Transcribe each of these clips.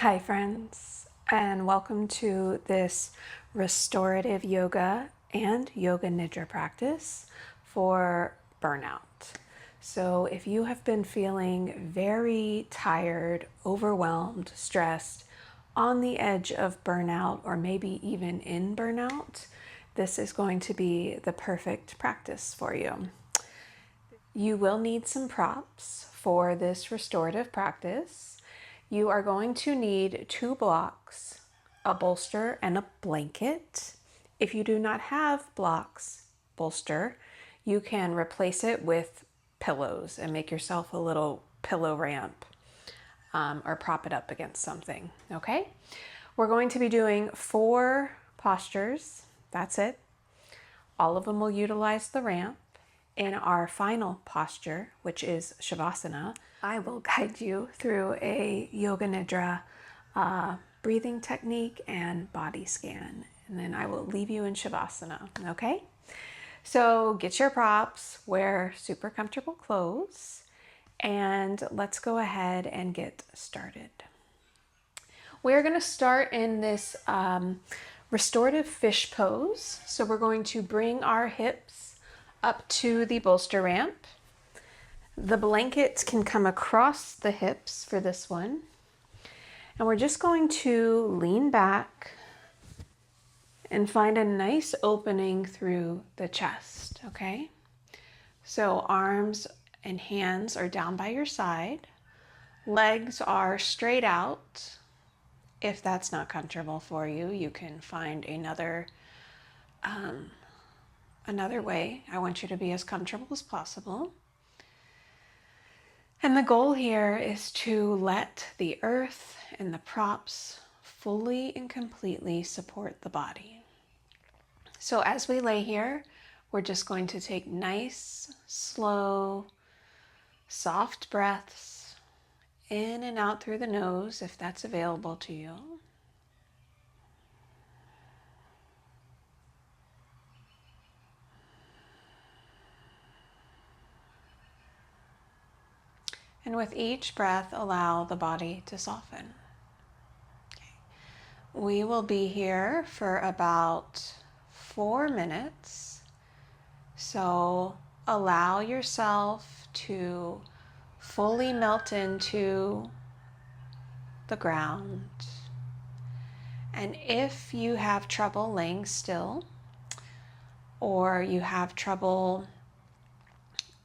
Hi friends, and welcome to this restorative yoga and yoga nidra practice for burnout. So if you have been feeling very tired, overwhelmed, stressed, on the edge of burnout, or maybe even in burnout, this is going to be the perfect practice for you. You will need some props for this restorative practice. You are going to need 2 blocks, a bolster, and a blanket. If you do not have bolster, you can replace it with pillows and make yourself a little pillow ramp or prop it up against something, okay? We're going to be doing 4 postures. That's it. All of them will utilize the ramp. In our final posture, which is Shavasana, I will guide you through a Yoga Nidra breathing technique and body scan. And then I will leave you in Shavasana, okay? So get your props, wear super comfortable clothes, and let's go ahead and get started. We're going to start in this restorative fish pose. So we're going to bring our hips up to the bolster ramp. The blanket can come across the hips for this one. And we're just going to lean back and find a nice opening through the chest, okay? So arms and hands are down by your side. Legs are straight out. If that's not comfortable for you, you can find another way. I want you to be as comfortable as possible. And the goal here is to let the earth and the props fully and completely support the body. So as we lay here, we're just going to take nice, slow, soft breaths in and out through the nose if that's available to you. And with each breath, allow the body to soften. Okay. We will be here for about 4 minutes. So allow yourself to fully melt into the ground. And if you have trouble laying still, or you have trouble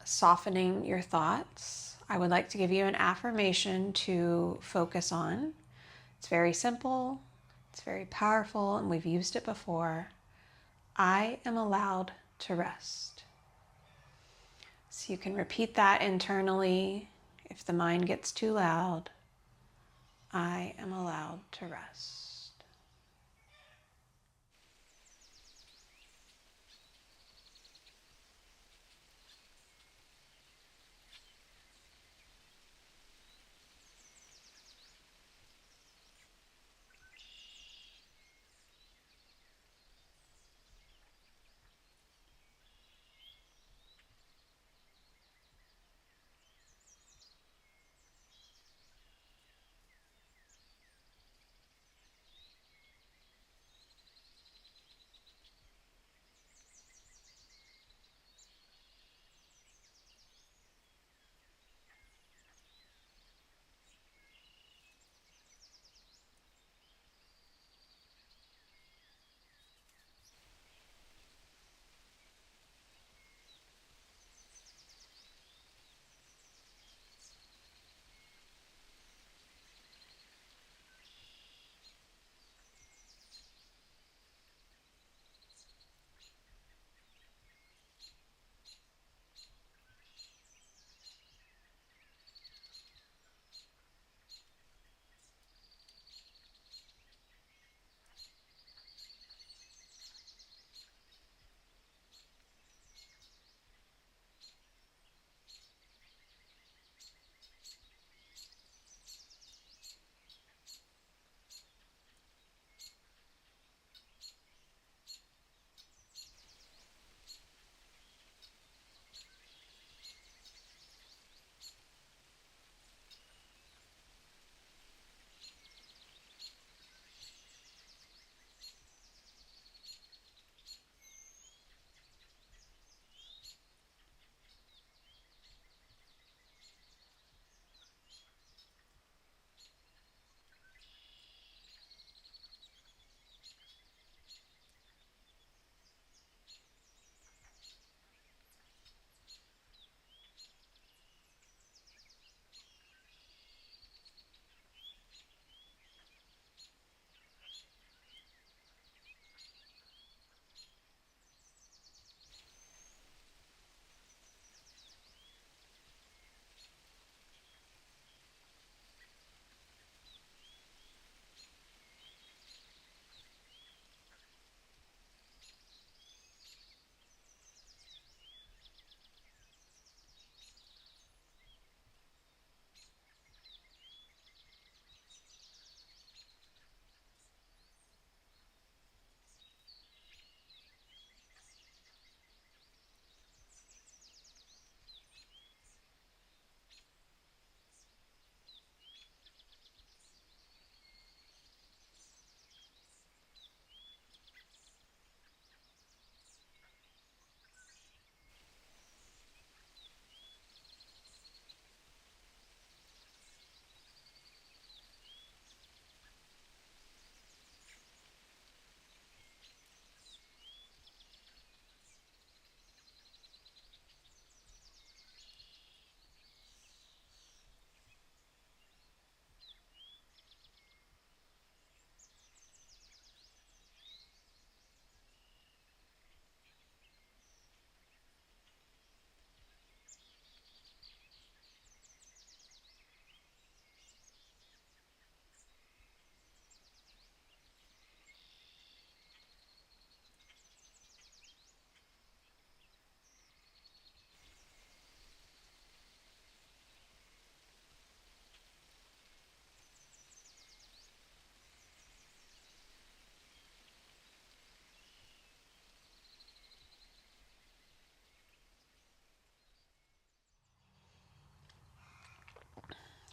softening your thoughts, I would like to give you an affirmation to focus on. It's very simple, it's very powerful, and we've used it before. I am allowed to rest. So you can repeat that internally if the mind gets too loud. I am allowed to rest.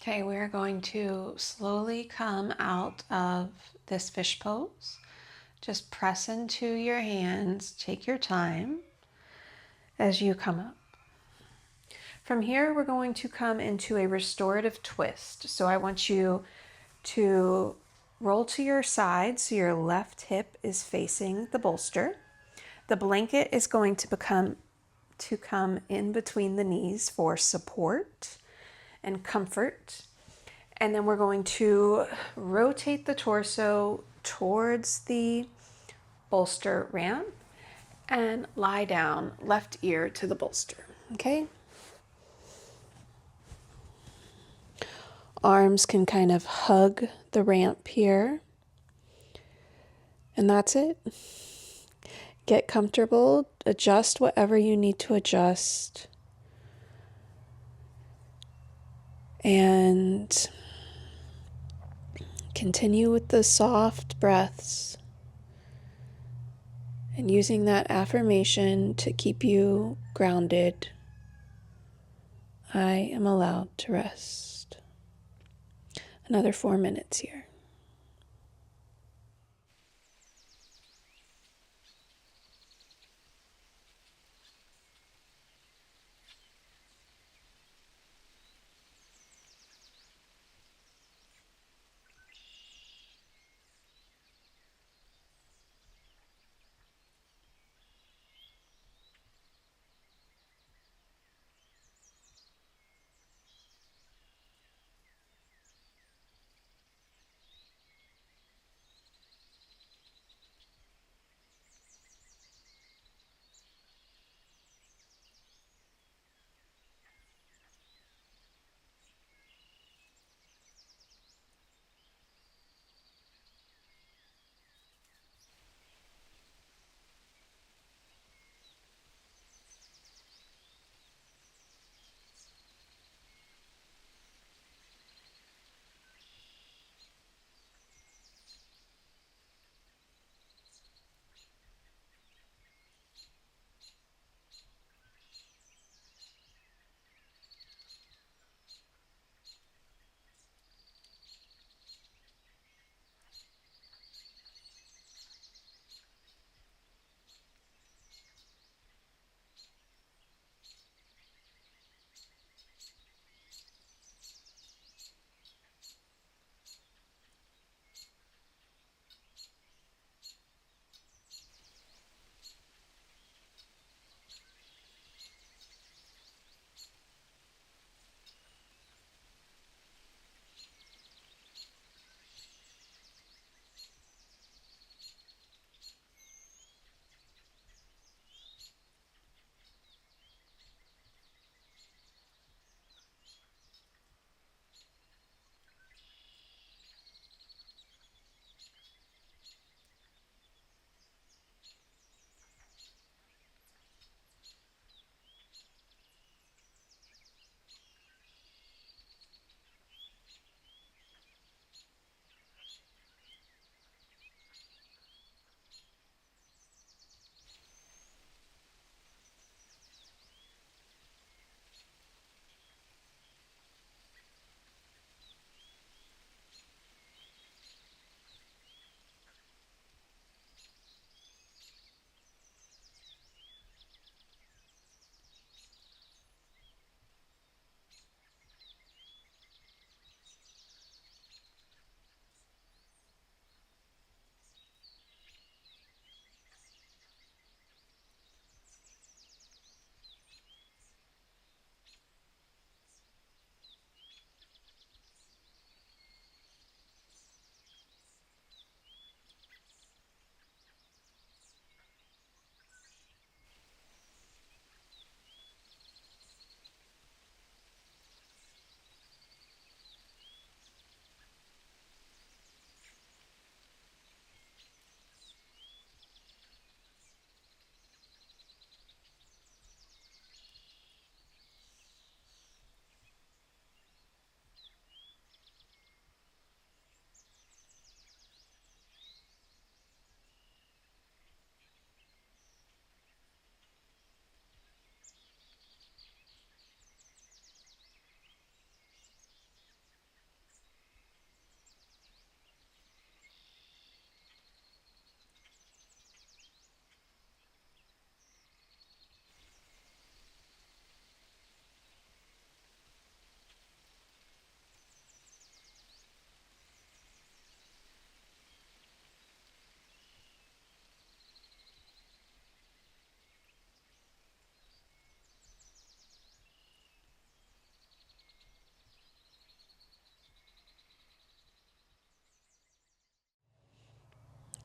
Okay, we're going to slowly come out of this fish pose. Just press into your hands, take your time as you come up. From here, we're going to come into a restorative twist. So I want you to roll to your side so your left hip is facing the bolster. The blanket is going to come in between the knees for support and comfort. And then we're going to rotate the torso towards the bolster ramp and lie down, left ear to the bolster. Okay? Arms can kind of hug the ramp here. And that's it. Get comfortable, adjust whatever you need to adjust. And continue with the soft breaths and using that affirmation to keep you grounded. I am allowed to rest. Another 4 minutes here.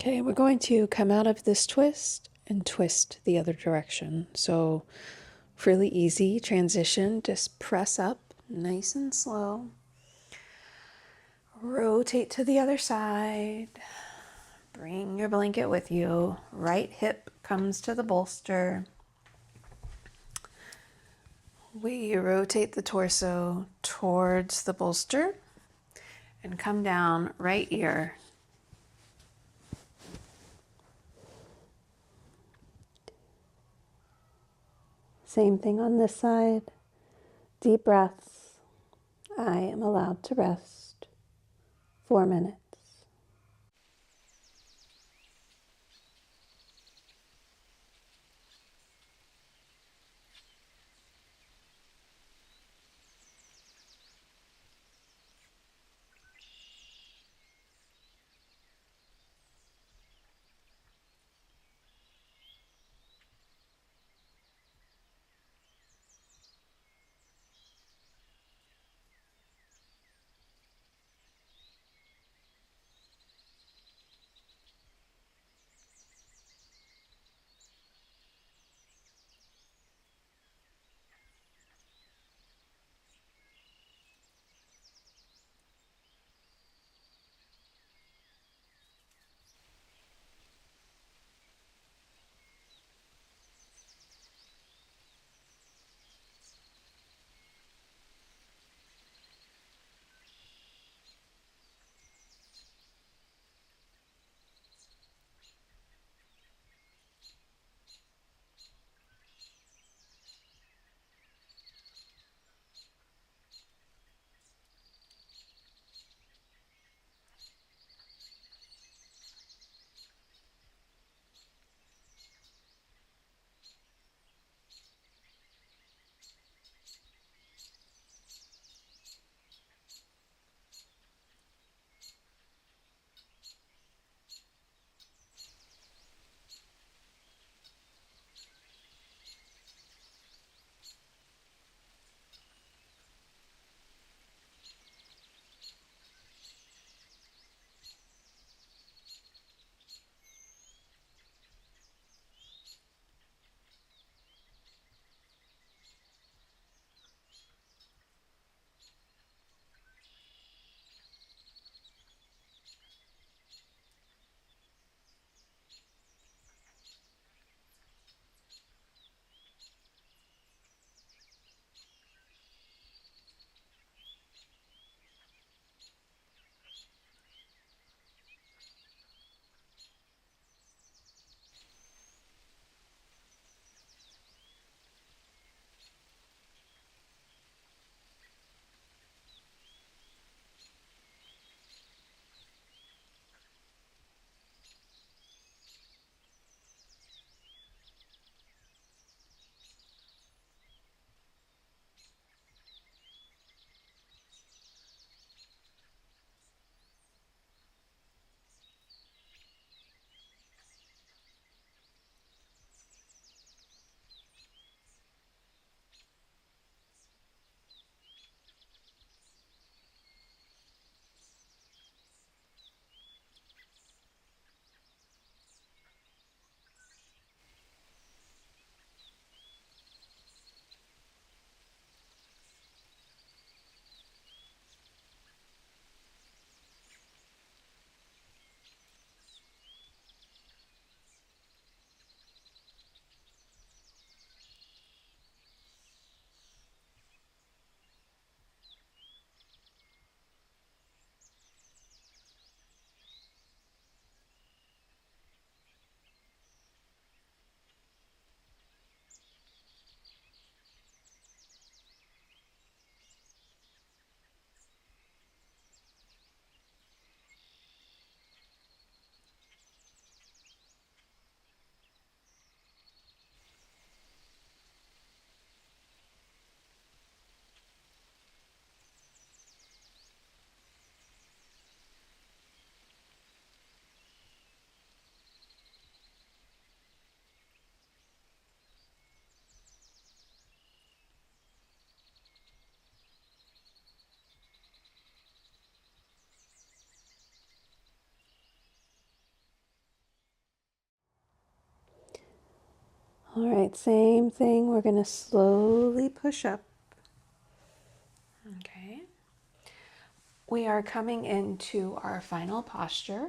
Okay, we're going to come out of this twist and twist the other direction. So really easy transition, just press up nice and slow. Rotate to the other side. Bring your blanket with you. Right hip comes to the bolster. We rotate the torso towards the bolster and come down right ear. Same thing on this side. Deep breaths. I am allowed to rest 4 minutes. All right, same thing. We're going to slowly push up. Okay. We are coming into our final posture.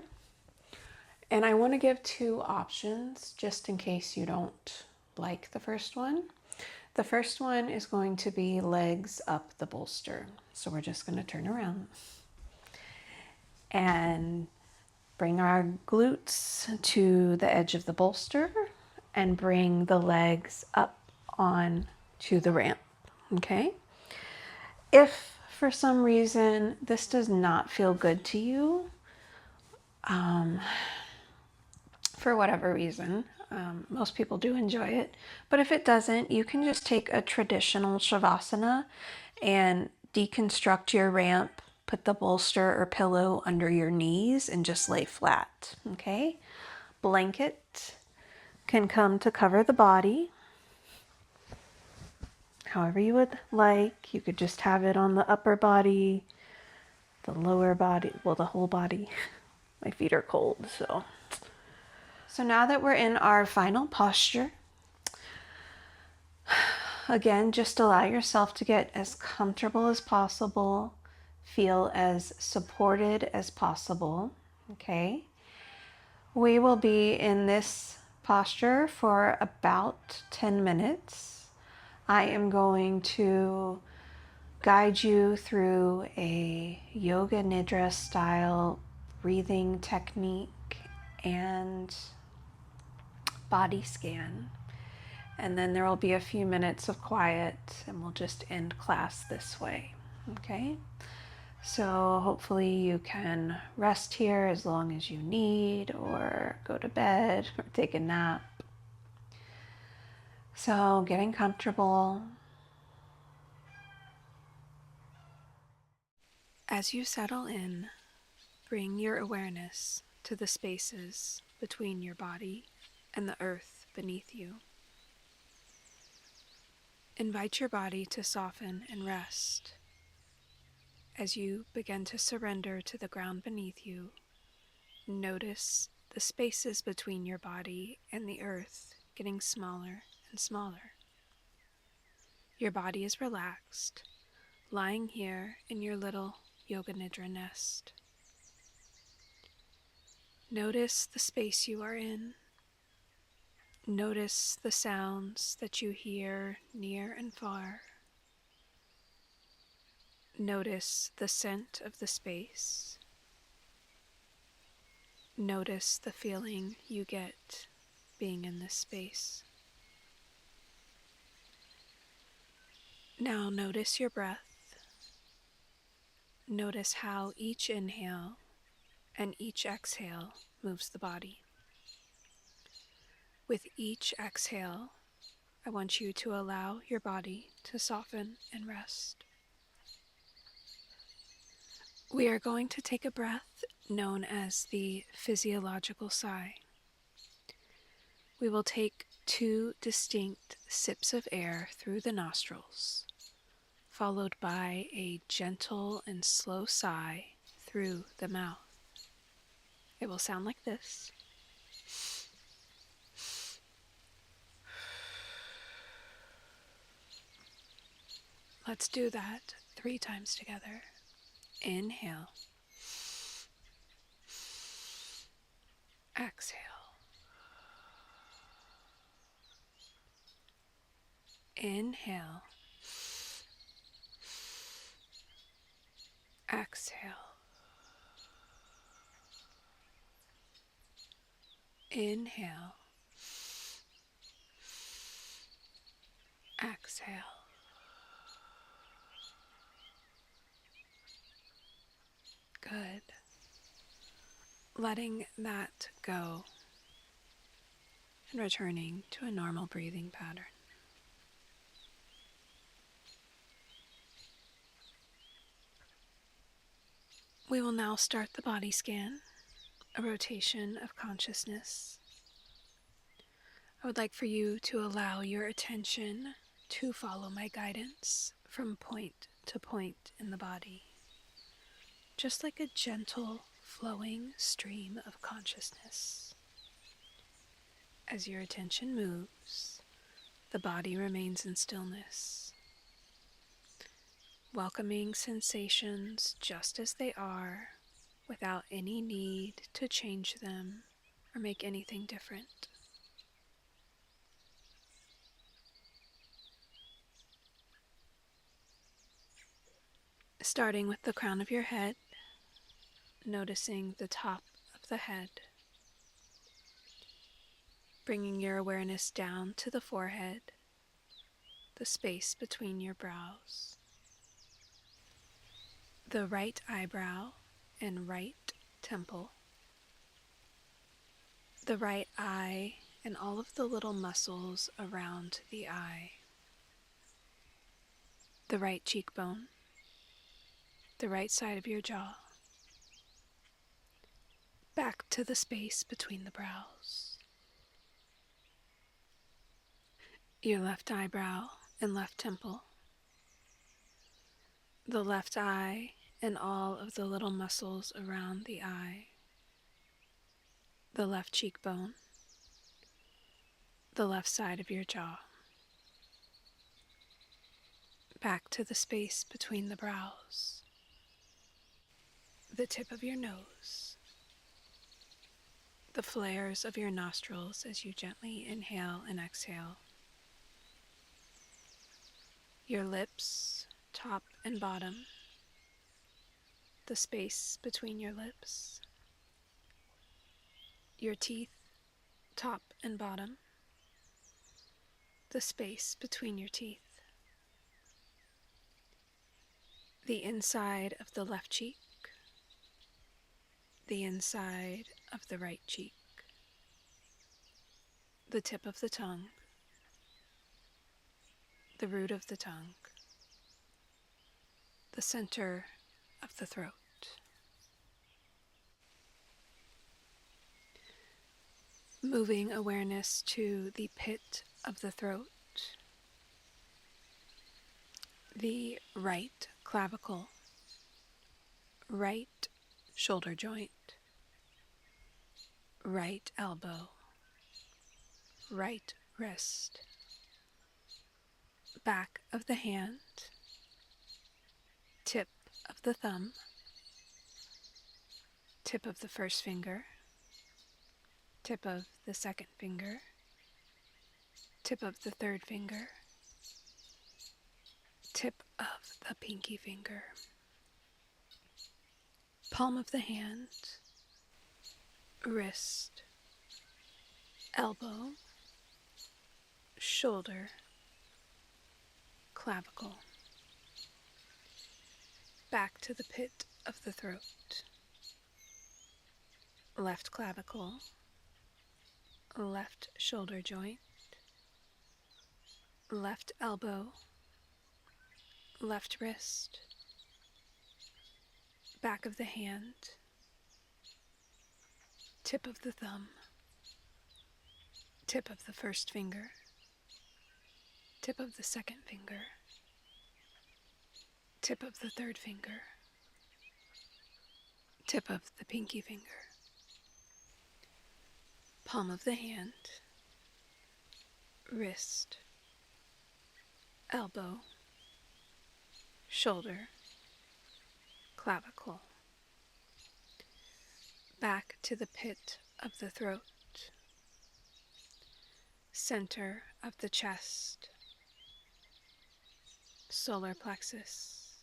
And I want to give two options just in case you don't like the first one. The first one is going to be legs up the bolster. So we're just going to turn around and bring our glutes to the edge of the bolster and bring the legs up on to the ramp. Okay? If for some reason this does not feel good to you, for whatever reason, most people do enjoy it, but if it doesn't, you can just take a traditional savasana and deconstruct your ramp, put the bolster or pillow under your knees and just lay flat. Okay? Blanket can come to cover the body however you would like. You could just have it on the upper body, the lower body, well, the whole body. My feet are cold, so. So now that we're in our final posture, again, just allow yourself to get as comfortable as possible, feel as supported as possible, okay? We will be in this posture for about 10 minutes. I am going to guide you through a yoga nidra style breathing technique and body scan. And then there will be a few minutes of quiet and we'll just end class this way. Okay? So hopefully you can rest here as long as you need, or go to bed or take a nap. So getting comfortable. As you settle in, bring your awareness to the spaces between your body and the earth beneath you. Invite your body to soften and rest. As you begin to surrender to the ground beneath you, notice the spaces between your body and the earth getting smaller and smaller. Your body is relaxed, lying here in your little yoga nidra nest. Notice the space you are in. Notice the sounds that you hear near and far. Notice the scent of the space. Notice the feeling you get being in this space. Now notice your breath. Notice how each inhale and each exhale moves the body. With each exhale, I want you to allow your body to soften and rest. We are going to take a breath known as the physiological sigh. We will take 2 distinct sips of air through the nostrils, followed by a gentle and slow sigh through the mouth. It will sound like this. Let's do that 3 times together. Inhale. Exhale. Inhale. Exhale. Inhale. Exhale. Good. Letting that go and returning to a normal breathing pattern. We will now start the body scan, a rotation of consciousness. I would like for you to allow your attention to follow my guidance from point to point in the body, just like a gentle flowing stream of consciousness. As your attention moves, The body remains in stillness, welcoming sensations just as they are, without any need to change them or make anything different. Starting with the crown of your head, noticing the top of the head, bringing your awareness down to the forehead, the space between your brows, the right eyebrow and right temple, the right eye and all of the little muscles around the eye, the right cheekbone, the right side of your jaw, back to the space between the brows, your left eyebrow and left temple, the left eye and all of the little muscles around the eye, the left cheekbone, the left side of your jaw, back to the space between the brows, the tip of your nose, the flares of your nostrils as you gently inhale and exhale, your lips, top and bottom, the space between your lips, your teeth, top and bottom, the space between your teeth, the inside of the left cheek, the inside of the right cheek, the tip of the tongue, the root of the tongue, the center of the throat. Moving awareness to the pit of the throat, the right clavicle, right shoulder joint, right elbow, right wrist, back of the hand, tip of the thumb, tip of the first finger, tip of the second finger, tip of the third finger, tip of the pinky finger, palm of the hand, wrist, elbow, shoulder, clavicle, back to the pit of the throat, left clavicle, left shoulder joint, left elbow, left wrist, back of the hand, tip of the thumb, tip of the first finger, tip of the second finger, tip of the third finger, tip of the pinky finger, palm of the hand, wrist, elbow, shoulder, clavicle, back to the pit of the throat, center of the chest, solar plexus,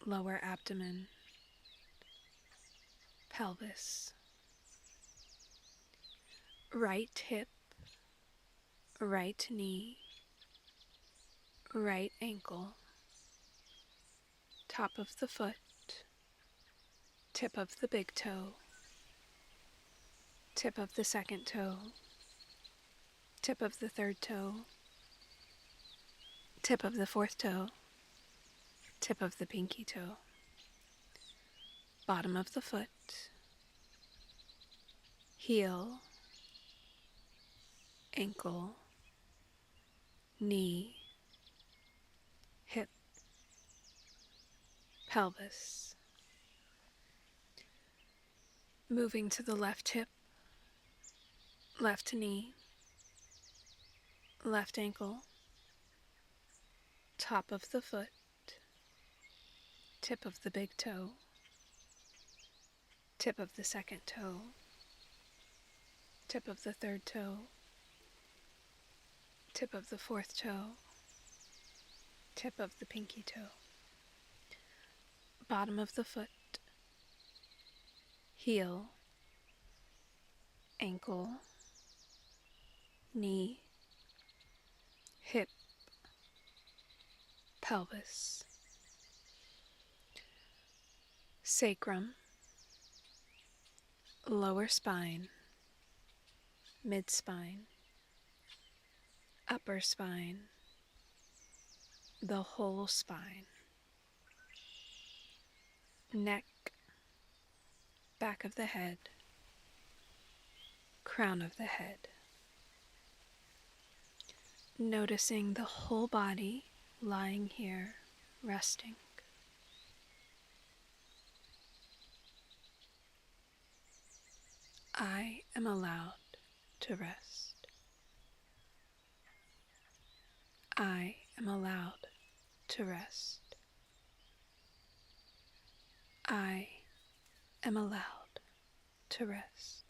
lower abdomen, pelvis, right hip, right knee, right ankle, top of the foot, tip of the big toe, tip of the second toe, tip of the third toe, tip of the fourth toe, tip of the pinky toe, bottom of the foot, heel, ankle, knee, hip, pelvis. Moving to the left hip, left knee, left ankle, top of the foot, tip of the big toe, tip of the second toe, tip of the third toe, tip of the fourth toe, tip of the pinky toe, bottom of the foot, heel, ankle, knee, hip, pelvis, sacrum, lower spine, mid-spine, upper spine, the whole spine, neck, back of the head, crown of the head. Noticing the whole body lying here, resting. I am allowed to rest. I am allowed to rest. I am allowed to rest.